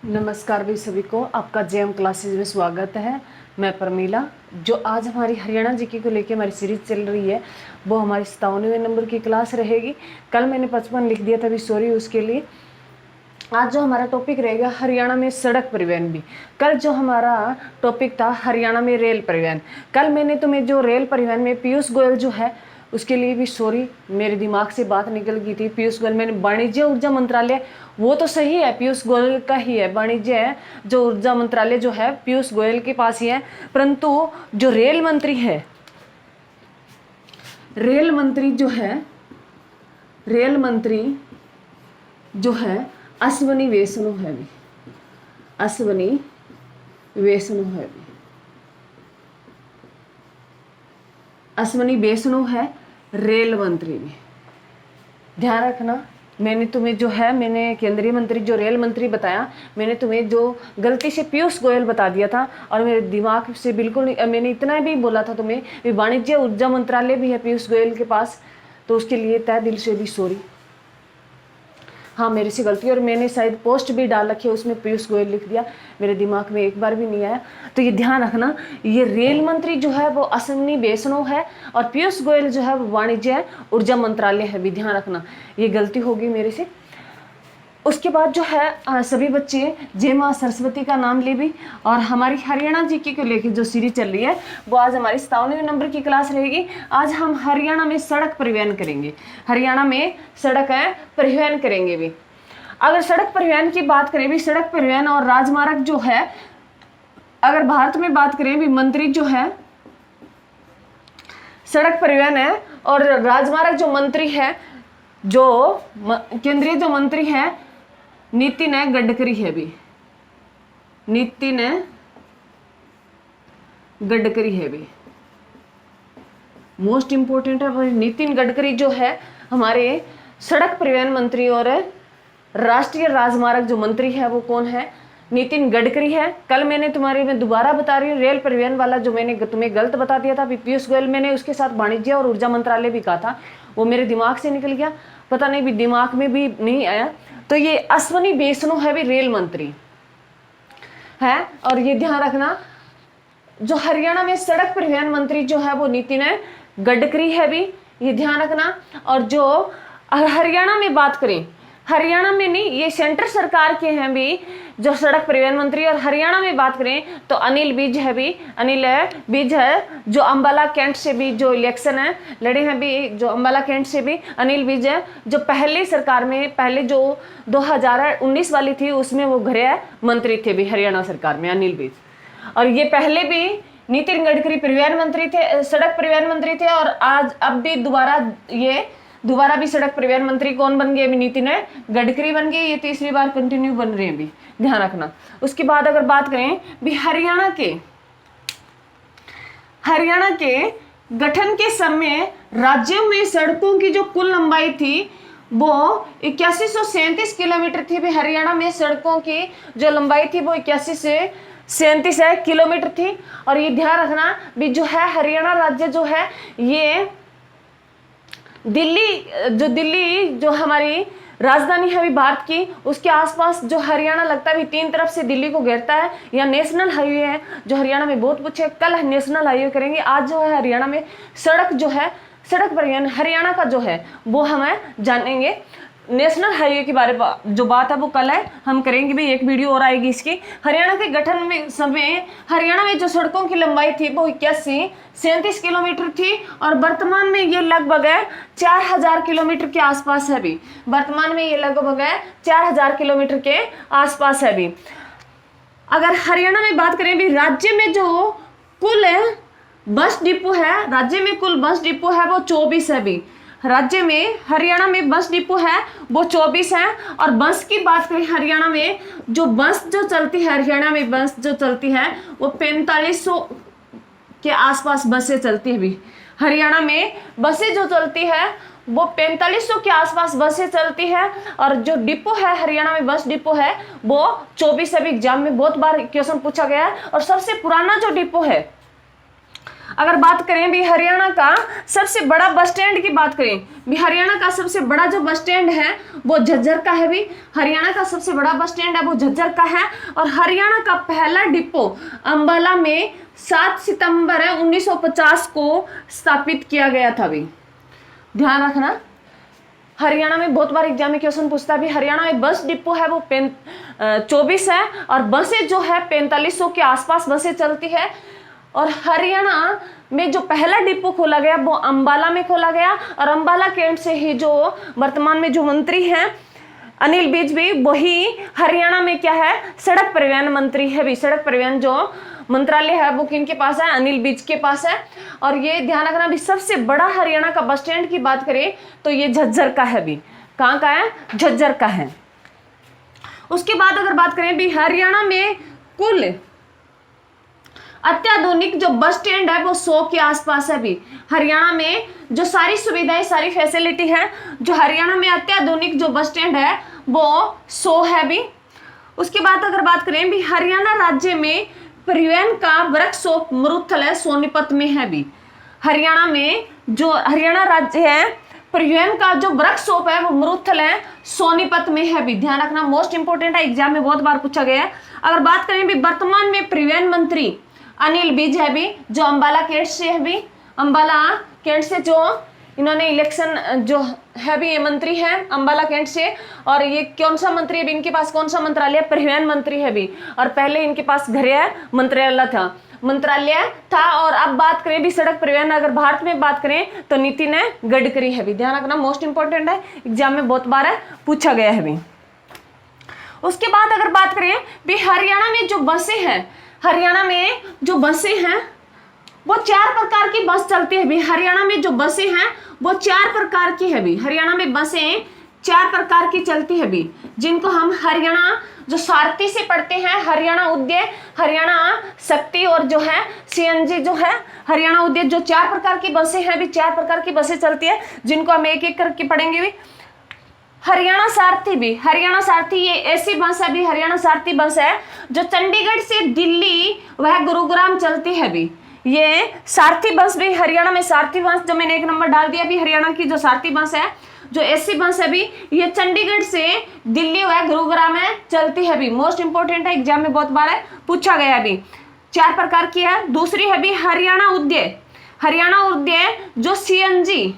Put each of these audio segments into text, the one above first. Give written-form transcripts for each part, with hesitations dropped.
नमस्कार भी सभी को, आपका जेएम क्लासेस में स्वागत है। मैं परमीला। जो आज हमारी हरियाणा जीके को लेके हमारी सीरीज चल रही है वो हमारी 57वें नंबर की क्लास रहेगी। कल मैंने 55 लिख दिया था, भी सॉरी उसके लिए। आज जो हमारा टॉपिक रहेगा हरियाणा में सड़क परिवहन भी। कल जो हमारा टॉपिक था हरियाणा में रेल परिवहन। कल मैंने तुम्हें जो रेल परिवहन में पीयूष गोयल जो है उसके लिए भी सॉरी, मेरे दिमाग से बात निकल गई थी। पीयूष गोयल, मैंने वाणिज्य ऊर्जा मंत्रालय, वो तो सही है, पीयूष गोयल का ही है। वाणिज्य है जो ऊर्जा मंत्रालय जो है पीयूष गोयल के पास ही है, परंतु जो रेल मंत्री है, रेल मंत्री जो है अश्वनी वैष्णव है भी, अश्वनी वैष्णव है भी, अश्वनी वैष्णव है रेल मंत्री में। ध्यान रखना, मैंने तुम्हें जो है, मैंने केंद्रीय मंत्री जो रेल मंत्री बताया, मैंने तुम्हें जो गलती से पीयूष गोयल बता दिया था और मेरे दिमाग से बिल्कुल नहीं, मैंने इतना भी बोला था तुम्हें वाणिज्य ऊर्जा मंत्रालय भी है पीयूष गोयल के पास, तो उसके लिए तहे दिल से भी सॉरी। हाँ, मेरे से गलती, और मैंने शायद पोस्ट भी डाल रखी है उसमें पीयूष गोयल लिख दिया, मेरे दिमाग में एक बार भी नहीं आया। तो ये ध्यान रखना, ये रेल मंत्री जो है वो अश्विनी वैष्णव है और पीयूष गोयल जो है वो वाणिज्य ऊर्जा मंत्रालय है भी। ध्यान रखना, ये गलती होगी मेरे से। उसके बाद जो है सभी बच्चे जय माँ सरस्वती का नाम ले भी, और हमारी हरियाणा जीके को लेकर जो सीरीज चल रही है वो आज हमारी 57वें नंबर की क्लास रहेगी। आज हम हरियाणा में सड़क परिवहन करेंगे, हरियाणा में सड़क परिवहन करेंगे भी। अगर सड़क परिवहन की बात करें भी, सड़क परिवहन और राजमार्ग जो है, अगर भारत में बात करें भी, मंत्री जो है सड़क परिवहन है और राजमार्ग जो मंत्री है, जो केंद्रीय जो मंत्री है नितिन गडकरी है भी, नितिन गडकरी है भी। मोस्ट इंपोर्टेंट है, नितिन गडकरी जो है हमारे सड़क परिवहन मंत्री और राष्ट्रीय राजमार्ग जो मंत्री है वो कौन है? नितिन गडकरी है। कल मैंने तुम्हारे में दोबारा बता रही हूँ, रेल परिवहन वाला जो मैंने तुम्हें गलत बता दिया था पीयूष गोयल, मैंने उसके साथ वाणिज्य और ऊर्जा मंत्रालय भी कहा था, वो मेरे दिमाग से निकल गया, पता नहीं भी दिमाग में भी नहीं आया। तो ये अश्वनी वैष्णव है भी रेल मंत्री है। और ये ध्यान रखना, जो हरियाणा में सड़क परिवहन मंत्री जो है वो नितिन गडकरी है भी, ये ध्यान रखना। और जो हरियाणा में बात करें, हरियाणा में नहीं, ये सेंटर सरकार के हैं भी जो सड़क परिवहन मंत्री। और हरियाणा में बात करें तो अनिल विज है भी, अनिल विज है जो अंबाला कैंट से भी जो इलेक्शन है लड़े हैं भी, जो अंबाला कैंट से भी अनिल विज है, जो पहले सरकार में, पहले जो 2019 वाली थी उसमें वो गृह मंत्री थे भी हरियाणा सरकार में, अनिल विज। और ये पहले भी नितिन गडकरी परिवहन मंत्री थे, सड़क परिवहन मंत्री थे, और आज अब भी दोबारा भी सड़क परिवहन मंत्री कौन बन गए? नितिन गडकरी बन गए। ये तीसरी बार कंटिन्यू बन रहे हैं भी, ध्यान रखना। उसके बाद अगर बात करें भी हरियाणा के गठन के समय राज्यों में सड़कों की जो कुल लंबाई थी वो 8137 किलोमीटर थी भी। हरियाणा में सड़कों की जो लंबाई थी वो 81 से 37 किलोमीटर थी। और ये ध्यान रखना भी, जो है हरियाणा राज्य जो है ये दिल्ली जो हमारी राजधानी है अभी भारत की, उसके आसपास जो हरियाणा लगता है भी, तीन तरफ से दिल्ली को घेरता है। या नेशनल हाईवे है जो हरियाणा में बहुत पूछे, कल नेशनल हाईवे करेंगे। आज जो है हरियाणा में सड़क जो है, सड़क परिवहन हरियाणा का जो है वो हमें जानेंगे। नेशनल हाईवे के बारे में जो बात है वो कल है, हम करेंगे भी, एक वीडियो और आएगी इसकी। हरियाणा के गठन में समय हरियाणा में जो सड़कों की लंबाई थी वो 8137 किलोमीटर थी, और वर्तमान में ये लगभग 4000 किलोमीटर के आसपास है भी। वर्तमान में ये लगभग 4000 किलोमीटर के आसपास है भी। अगर हरियाणा में बात करें भी, राज्य में जो कुल बस डिपो है, राज्य में कुल बस डिपो है वो 24 है भी। राज्य में हरियाणा में बस डिपो है वो 24 है। और बस की बात करें, हरियाणा में जो बस जो चलती है, हरियाणा में बस जो चलती है वो 4500 के आसपास बसें चलती है भी। हरियाणा में बसें जो चलती है वो 4500 के आसपास बसें चलती है। और जो डिपो है हरियाणा में बस डिपो है वो 24 है भी। एग्जाम में बहुत बार क्वेश्चन पूछा गया है। और सबसे पुराना जो डिपो है अगर बात करें भी हरियाणा का सबसे बड़ा बस स्टैंड की बात करें भी, हरियाणा का सबसे बड़ा जो बस स्टैंड है वो झज्जर का है भी। हरियाणा का सबसे बड़ा बस स्टैंड है वो झज्जर का है। और हरियाणा का पहला डिपो अंबाला में 7 सितंबर 1950 को स्थापित किया गया था भी। ध्यान रखना, हरियाणा में बहुत बार एग्जाम में क्वेश्चन पूछता है भी, हरियाणा में बस डिपो है वो 24 है और बसें जो है 4500 के आसपास बसें चलती है। और हरियाणा में जो पहला डिपो खोला गया वो अंबाला में खोला गया। और अंबाला कैंट से ही जो वर्तमान में जो मंत्री हैं अनिल विज भी, वही हरियाणा में क्या है, सड़क परिवहन मंत्री है भी। सड़क परिवहन जो मंत्रालय है वो किनके पास है, अनिल विज के पास है। और ये ध्यान रखना भी, सबसे बड़ा हरियाणा का बस स्टैंड की बात करें तो ये झज्जर का है भी। कहाँ का है, झज्जर का है। उसके बाद अगर बात करें भी, हरियाणा में कुल अत्याधुनिक जो बस स्टैंड है वो 100 के आसपास है भी। हरियाणा में जो सारी सुविधाएं, सारी फैसिलिटी है, जो हरियाणा में अत्याधुनिक जो बस स्टैंड है वो 100 है भी। उसके बाद अगर बात करें भी, हरियाणा राज्य में परिवहन का वर्कशॉप मरुथल सोनीपत में है भी। हरियाणा में जो हरियाणा राज्य है, परिवहन का जो वर्कशॉप है वो मरुथल है सोनीपत में है भी। ध्यान रखना, मोस्ट इंपोर्टेंट है, एग्जाम में बहुत बार पूछा गया है। अगर बात करें भी, वर्तमान में परिवहन मंत्री अनिल विज है भी, जो अंबाला कैंट से है भी। अंबाला कैंट से जो इन्होंने इलेक्शन जो है भी, ये मंत्री है अंबाला कैंट से। और ये कौन सा मंत्री है भी, इनके पास कौन सा मंत्रालय, परिवहन मंत्री है भी। और पहले इनके पास गृह मंत्रालय था। और अब बात करें भी सड़क परिवहन, अगर भारत में बात करें तो नितिन गडकरी है भी। ध्यान रखना, मोस्ट इंपोर्टेंट है, एग्जाम में बहुत बार पूछा गया है भी। उसके बाद अगर बात करें भी, हरियाणा में जो बसें हैं, हरियाणा में जो बसें हैं वो 4 प्रकार की बस चलती है भी। हरियाणा में जो बसें हैं वो 4 प्रकार की है भी। हरियाणा में बसें 4 प्रकार की चलती है भी, जिनको हम हरियाणा जो सारथी से पढ़ते हैं, हरियाणा उदय, हरियाणा शक्ति और जो है सीएनजी जो है हरियाणा उदय, जो 4 प्रकार की बसें हैं भी। 4 प्रकार की बसें चलती है, जिनको हम एक एक करके पढ़ेंगे भी। हरियाणा सारथी भी, हरियाणा सारथी ये ऐसी बस है भी, हरियाणा सारथी बस है जो चंडीगढ़ से दिल्ली वह गुरुग्राम चलती है भी। ये सारथी बस भी, हरियाणा में सारथी बस जो मैंने 1 नंबर डाल दिया भी, हरियाणा की जो सारथी बस है, जो ऐसी बस है भी, ये चंडीगढ़ से दिल्ली वह गुरुग्राम है चलती है भी। मोस्ट इंपोर्टेंट है, एग्जाम में बहुत बार पूछा गया भी। 4 प्रकार की है। दूसरी है भी हरियाणा उदय, हरियाणा उदय जो सीएनजी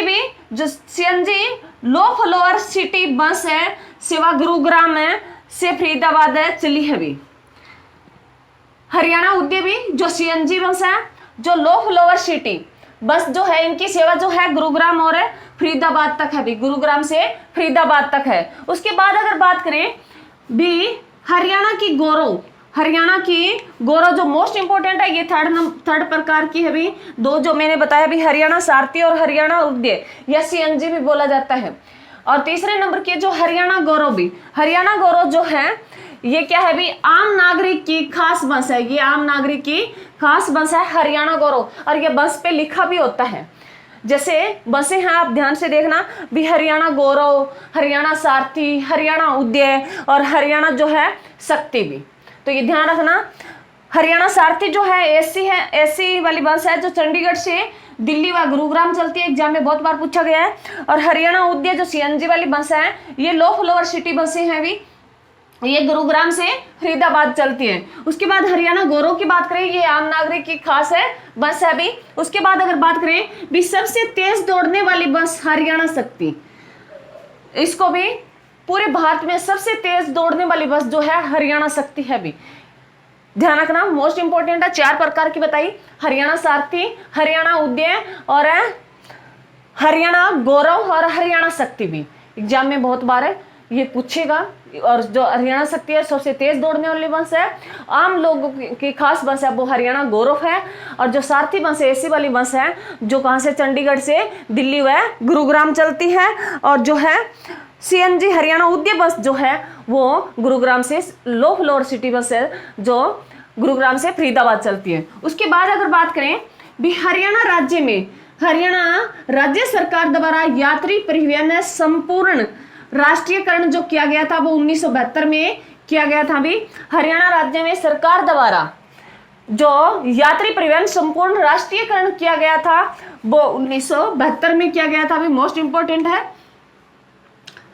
भी, जो सीएनजी लो फ्लोअर सिटी बस है, सेवा गुरुग्राम है से फरीदाबाद है चली है भी। हरियाणा उदय भी जो सीएनजी बस है, जो लो फ्लोअर सिटी बस जो है, इनकी सेवा जो है गुरुग्राम और फरीदाबाद तक है भी, गुरुग्राम से फरीदाबाद तक है। उसके बाद अगर बात करें भी, हरियाणा की गौरव, हरियाणा की गौरव जो मोस्ट इंपोर्टेंट है, ये थर्ड प्रकार की है भी। 2 जो मैंने बताया भी, हरियाणा सारथी और हरियाणा उदय या सीएनजी भी बोला जाता है। और तीसरे नंबर की जो हरियाणा गौरव भी, हरियाणा गौरव जो है ये क्या है भी, आम नागरिक की खास बस है। ये आम नागरिक की खास बस है हरियाणा गौरव। और ये बस पे लिखा भी होता है, जैसे बसें हैं आप ध्यान से देखना भी, हरियाणा गौरव, हरियाणा सारथी, हरियाणा उदय और हरियाणा जो है शक्ति भी। तो ये ध्यान रखना, हरियाणा सारथी जो है एसी वाली बस है, जो चंडीगढ़ से दिल्ली व गुरुग्राम चलती है, एग्जाम में बहुत बार पूछा गया है। और हरियाणा उदय जो सीएनजी वाली बस है, ये लो फ्लोअर सिटी बसें हैं भी, ये गुरुग्राम से फरीदाबाद चलती है। उसके बाद हरियाणा गौरव की बात करें, ये आम नागरिक की खास है बस है भी। उसके बाद अगर बात करें भी, सबसे तेज दौड़ने वाली बस हरियाणा शक्ति, इसको भी पूरे भारत में सबसे तेज दौड़ने वाली बस जो है हरियाणा शक्ति है भी। ध्यान रखना, मोस्ट इंपोर्टेंट है, 4 प्रकार की बताई, हरियाणा सारथी, हरियाणा उदय और हरियाणा गौरव और हरियाणा शक्ति भी। एग्जाम में बहुत बार ये पूछेगा। और जो हरियाणा शक्ति है सबसे तेज दौड़ने वाली बस है, आम लोगों की खास बस है वो हरियाणा गौरव है। और जो सारथी बस है एसी वाली बस है, जो कहाँ से, चंडीगढ़ से दिल्ली व गुरुग्राम चलती है। और जो है सीएनजी हरियाणा उदय बस जो है वो गुरुग्राम से लो फ्लोर सिटी बस है, जो गुरुग्राम से फरीदाबाद चलती है। उसके बाद अगर बात करें भी, हरियाणा राज्य में, हरियाणा राज्य सरकार द्वारा यात्री परिवहन संपूर्ण राष्ट्रीयकरण जो किया गया था वो 1972 में किया गया था भी। हरियाणा राज्य में सरकार द्वारा जो यात्री परिवहन संपूर्ण राष्ट्रीयकरण किया गया था वो 1972 में किया गया था। अभी मोस्ट इंपोर्टेंट है,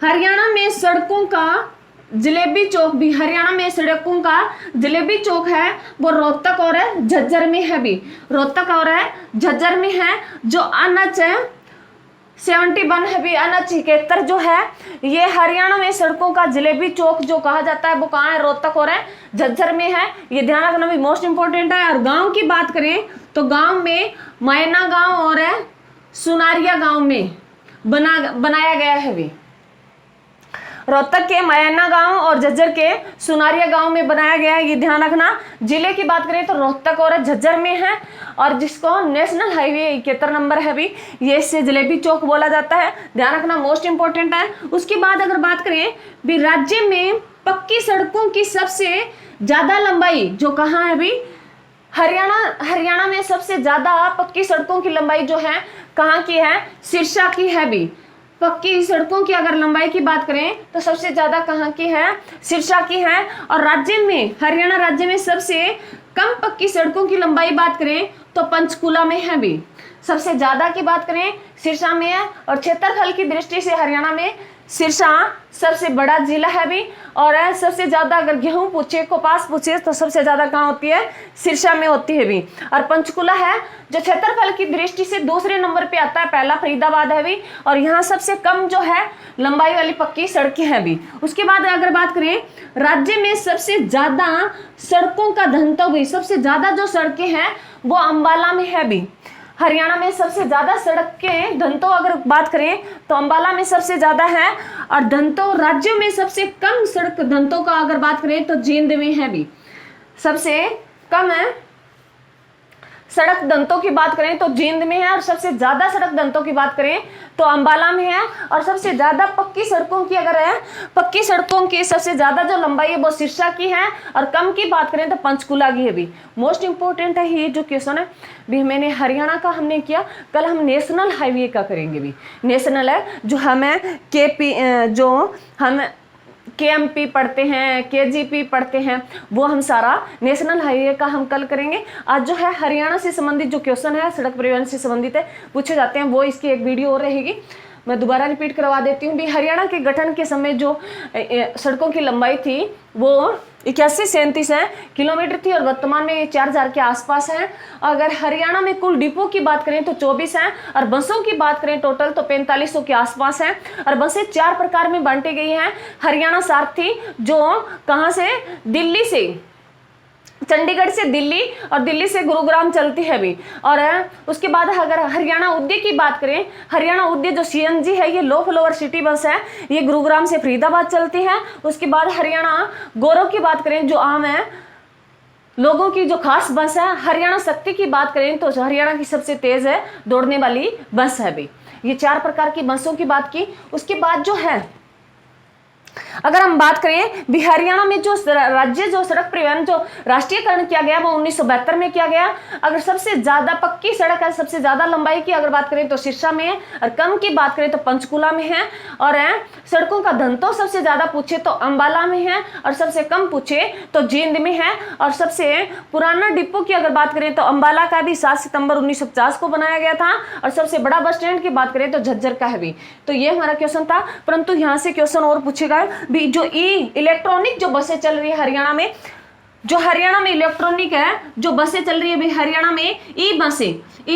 हरियाणा में सड़कों का जलेबी चौक भी, हरियाणा में सड़कों का जलेबी चौक है वो रोहतक और झज्जर में है भी, रोहतक और झज्जर में है। जो NH 71 है भी, NH 71 जो है ये हरियाणा में सड़कों का जलेबी चौक जो कहा जाता है वो कहाँ है, रोहतक और झज्जर में है। ये ध्यान रखना भी मोस्ट इंपोर्टेंट है। और गांव की बात करें तो गांव में मैना गांव और सुनारिया गांव में बनाया गया है भी, रोहतक के मैना गांव और झज्जर के सुनारिया गांव में बनाया गया है, ये ध्यान रखना। जिले की बात करें तो रोहतक और झज्जर में है, और जिसको नेशनल हाईवे 71 नंबर है भी, ये इससे जलेबी चौक बोला जाता है, ध्यान रखना मोस्ट इंपोर्टेंट है। उसके बाद अगर बात करें भी राज्य में पक्की सड़कों की सबसे ज्यादा लंबाई जो कहाँ है भी, हरियाणा में सबसे ज्यादा पक्की सड़कों की लंबाई जो है कहाँ की है, सिरसा की है भी। पक्की सड़कों की अगर लंबाई की बात करें तो सबसे ज्यादा कहाँ की है, सिरसा की है। और राज्य में, हरियाणा राज्य में सबसे कम पक्की सड़कों की लंबाई बात करें तो पंचकुला में है भी। सबसे ज्यादा की बात करें सिरसा में है, और क्षेत्रफल की दृष्टि से हरियाणा में सिरसा सबसे बड़ा जिला है भी। और सबसे ज्यादा अगर गेहूं पूछे, कपास पूछे तो सबसे ज्यादा कहाँ होती है, सिरसा में होती है भी। और पंचकुला है जो क्षेत्रफल की दृष्टि से दूसरे नंबर पे आता है, पहला फरीदाबाद है भी, और यहाँ सबसे कम जो है लंबाई वाली पक्की सड़कें हैं भी। उसके बाद अगर बात करें राज्य में सबसे ज्यादा सड़कों का घनत्व भी, सबसे ज्यादा जो सड़कें हैं वो अंबाला में है भी। हरियाणा में सबसे ज्यादा सड़क के घनत्व अगर बात करें तो अंबाला में सबसे ज्यादा है। और घनत्व राज्यों में सबसे कम सड़क घनत्व का अगर बात करें तो जींद में है भी, सबसे कम है सड़क दंतों की बात करें तो जींद में है, और सबसे ज्यादा सड़क दंतों की बात करें तो अंबाला में है। और सबसे ज्यादा पक्की सड़कों की अगर है, पक्की सड़कों की सबसे ज्यादा जो लंबाई है वो सिरसा की है, और कम की बात करें तो पंचकुला की है भी। मोस्ट इंपोर्टेंट है ये जो क्वेश्चन है भी, मैंने हरियाणा का हमने किया, कल हम नेशनल हाईवे का करेंगे भी। नेशनल है जो हमें जो हम KMP पढ़ते हैं, KGP पढ़ते हैं, वो हम सारा नेशनल हाईवे का हम कल करेंगे। आज जो है हरियाणा से संबंधित जो क्वेश्चन है, सड़क परिवहन से संबंधित है, पूछे जाते हैं, वो इसकी एक वीडियो और रहेगी। मैं दोबारा रिपीट करवा देती हूँ भी, हरियाणा के गठन के समय जो सड़कों की लंबाई थी वो 8137 किलोमीटर थी, और वर्तमान में 4000 के आसपास है। अगर हरियाणा में कुल डिपो की बात करें तो 24 है, और बसों की बात करें टोटल तो 4500 के आसपास है। और बसें 4 प्रकार में बांटी गई हैं। हरियाणा सारथी जो कहाँ से, दिल्ली से, चंडीगढ़ से दिल्ली और दिल्ली से गुरुग्राम चलती है भी। और उसके बाद अगर हरियाणा उद्य की बात करें, हरियाणा उद्य जो CNG है, ये लो फ्लोवर सिटी बस है, ये गुरुग्राम से फरीदाबाद चलती है। उसके बाद हरियाणा गौरव की बात करें जो आम है लोगों की जो खास बस है। हरियाणा शक्ति की बात करें तो हरियाणा की सबसे तेज है दौड़ने वाली बस है भी। ये 4 प्रकार की बसों की बात की। उसके बाद जो है अगर हम बात करें भी, हरियाणा में जो राज्य जो सड़क परिवहन जो राष्ट्रीयकरण किया गया वो 1972 में किया गया। अगर सबसे ज्यादा पक्की सड़क है, सबसे ज्यादा लंबाई की अगर बात करें तो सिरसा में है, और कम की बात करें तो पंचकुला में है। और सड़कों का घनत्व सबसे ज्यादा पूछे तो अंबाला में है, और सबसे कम पूछे तो जींद में है। और सबसे पुराना डिपो की अगर बात करें तो अंबाला का भी 7 सितंबर 1950 को बनाया गया था। और सबसे बड़ा बस स्टैंड की बात करें तो झज्जर का है भी। तो ये हमारा क्वेश्चन था, परंतु यहाँ से क्वेश्चन और पूछेगा भी, जो इलेक्ट्रॉनिक जो बसें चल रही है हरियाणा में, जो हरियाणा में इलेक्ट्रॉनिक है जो बसें चल रही है भी हरियाणा में, ई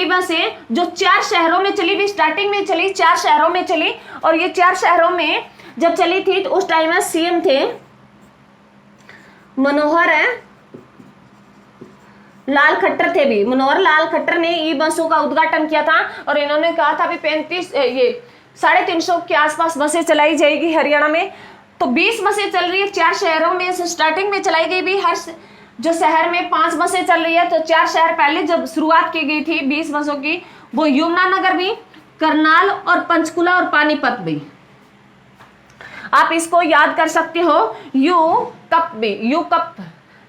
बसें जो 4 शहरों में चली भी, स्टार्टिंग में चली 4 शहरों में चली। और ये 4 शहरों में जब चली थी तो उस टाइम में CM थे मनोहर लाल खट्टर थे भी। मनोहर लाल खट्टर ने ई बसों का उद्घाटन किया था, और इन्होंने कहा था भी 350 के आसपास बसें चलाई जाएगी हरियाणा में। तो 20 बसें चल रही है 4 शहरों में, स्टार्टिंग में चलाई गई भी। हर जो शहर में 5 बसें चल रही है, तो 4 शहर पहले जब शुरुआत की गई थी 20 बसों की, वो यमुनानगर भी, करनाल और पंचकुला और पानीपत भी। आप इसको याद कर सकते हो, यू कप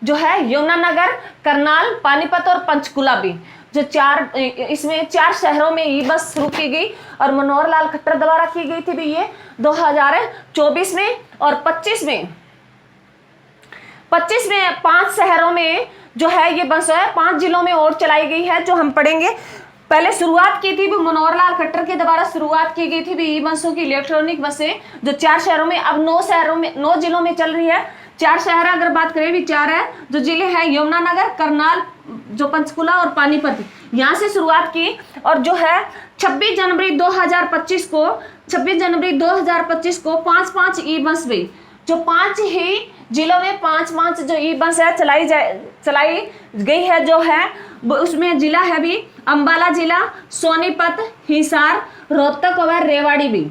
जो है यमुनानगर, करनाल, पानीपत और पंचकुला भी, जो 4 इसमें 4 शहरों में ये बस शुरू की गई। और मनोहर लाल खट्टर द्वारा की गई थी भी ये 2024 में। और 25 में 5 शहरों में जो है ये बस है 5 जिलों में और चलाई गई है, जो हम पढ़ेंगे। पहले शुरुआत की थी भी मनोहर लाल खट्टर के द्वारा शुरुआत की गई थी भी ई बसों की, इलेक्ट्रॉनिक बसें, जो 4 शहरों में, अब 9 जिलों में चल रही है। 4 शहर अगर बात करें भी 4 है, जो जिले हैं यमुनानगर, करनाल, जो पंचकुला और पानीपत, यहाँ से शुरुआत की। और जो है 26 जनवरी 2025 को 5-5 ई बस भी, जो 5 ही जिलों में 5-5 जो ई बस है चलाई गई है, जो है उसमें जिला है भी अंबाला जिला, सोनीपत, हिसार, रोहतक और रेवाड़ी भी।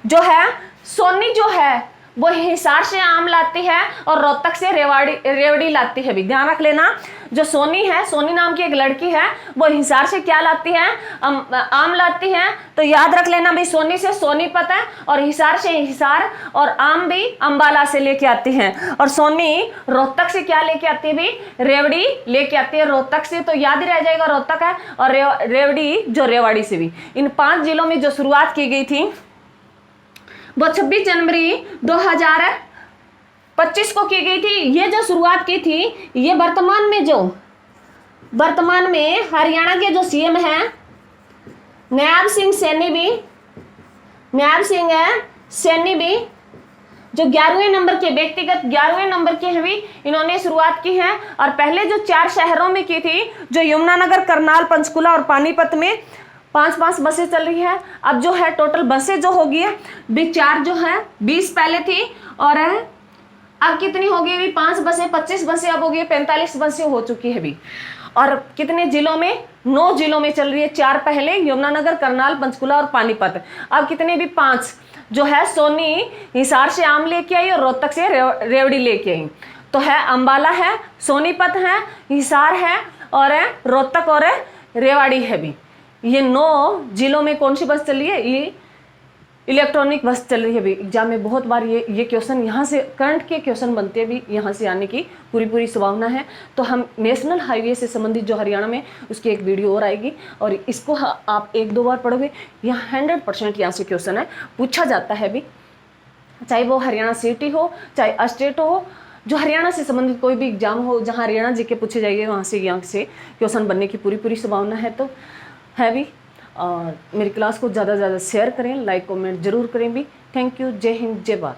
जो है सोनी जो है वो हिसार से आम लाती है और रोहतक से रेवड़ी लाती है भी, ध्यान रख लेना। जो सोनी है, सोनी नाम की एक लड़की है, वो हिसार से क्या लाती है, आम लाती है। तो याद रख लेना भाई, सोनी से सोनीपत है और हिसार से हिसार, और आम भी अंबाला से लेके आती है। और सोनी रोहतक से क्या लेके आती है भी, रेवड़ी लेके आती है रोहतक से। तो याद ही रह जाएगा रोहतक है, और रेवड़ी जो रेवाड़ी से भी। इन 5 जिलों में जो शुरुआत की गई थी वो 26 जनवरी 2025 को की गई थी। ये जो शुरुआत की थी, ये वर्तमान में हरियाणा के जो सीएम हैं नायब सिंह सैनी भी जो 11वें नंबर के, व्यक्तिगत 11वें नंबर के हैं भी, इन्होंने शुरुआत की है। और पहले जो 4 शहरों में की थी, जो यमुनानगर, करनाल, पंचकुला और पानीपत में 5-5 बसें चल रही है। अब जो है टोटल बसें जो होगी है भी 4 जो है 20 पहले थी, और अब कितनी होगी भी 5 बसें, 25 बसें अब होगी, 45 बसें हो चुकी है भी। और कितने जिलों में, 9 जिलों में चल रही है। 4 पहले यमुनानगर, करनाल, पंचकुला और पानीपत, अब कितने भी 5 जो है सोनी हिसार से आम लेके आई और रोहतक से रेवड़ी लेके आई। तो है अंबाला है, सोनीपत है, हिसार है और रोहतक और रेवाड़ी है भी। ये 9 जिलों में कौन सी बस चल रही है, ये इलेक्ट्रॉनिक बस चल रही है भी। एग्जाम में बहुत बार ये क्वेश्चन यहाँ से, करंट के क्वेश्चन बनते हैं भी, यहाँ से आने की पूरी संभावना है। तो हम नेशनल हाईवे से संबंधित जो हरियाणा में, उसकी एक वीडियो और आएगी, और इसको आप 1-2 बार पढ़ोगे, यहाँ 100% यहाँ से क्वेश्चन है, पूछा जाता है भी, चाहे वो हरियाणा सिटी हो, चाहे स्टेट हो। जो हरियाणा से संबंधित कोई भी एग्जाम हो जहाँ हरियाणा जी के पूछे जाएंगे, वहाँ से यहाँ से क्वेश्चन बनने की पूरी संभावना है। तो है भी, और मेरी क्लास को ज़्यादा से ज़्यादा शेयर करें, लाइक कमेंट जरूर करें भी। Thank you. जय हिंद, जय भारत।